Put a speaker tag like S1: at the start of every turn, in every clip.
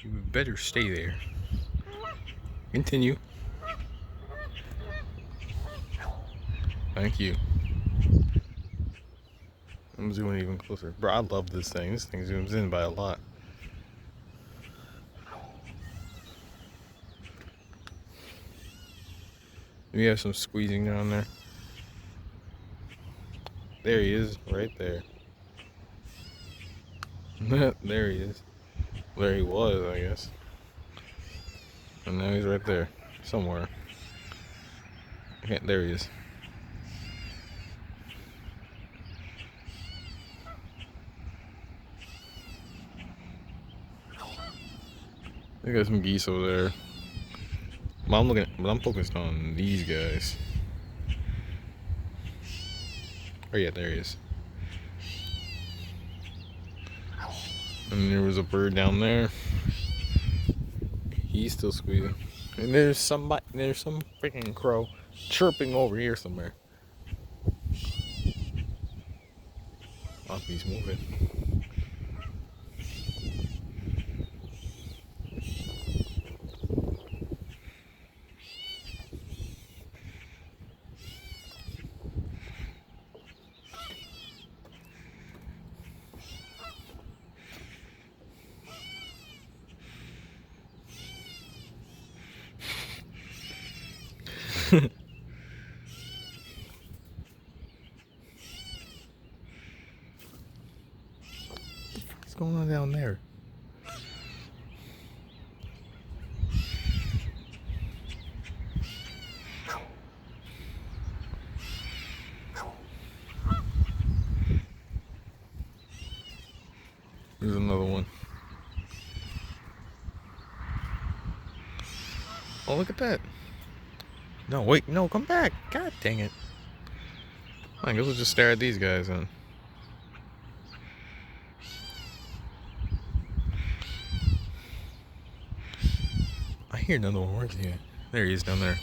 S1: You better stay there. Continue. Thank you. I'm zooming even closer. Bro, I love this thing. This thing zooms in by a lot. We have some squeezing down there. There he is, right there. There he is. There he was, I guess. And now he's right there. Somewhere. There he is. We got some geese over there. But I'm focused on these guys. Oh yeah, there he is. And there was a bird down there. He's still squeezing. And there's some freaking crow chirping over here somewhere. Oh, he's moving. What's going on down there? There's another one. Oh, look at that. No, wait, no, come back. God dang it. I guess we'll just stare at these guys then. I hear another one. Where's he at? There he is down there.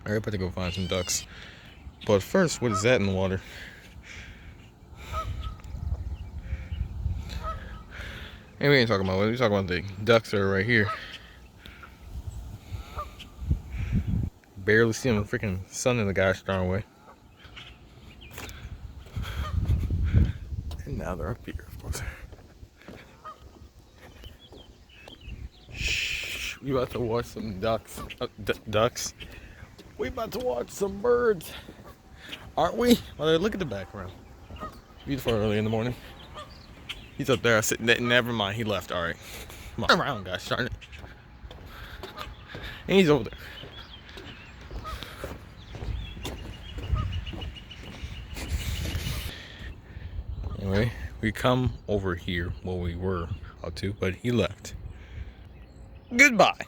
S1: Alright, about to go find some ducks. But first, what is that in the water? Hey, we ain't talking about what we're talking about. The ducks are right here. Barely see them. Freaking sun in the gosh darn way. And now they're up here, of course. Shh. We about to watch some ducks. Ducks. We about to watch some birds. Aren't we? Well, look at the background. Beautiful early in the morning. He's up there sitting there. Never mind, he left. Alright. Come on around, guys. Darn it. And he's over there. Anyway, we come over here. Well, we were up to, but he left. Goodbye.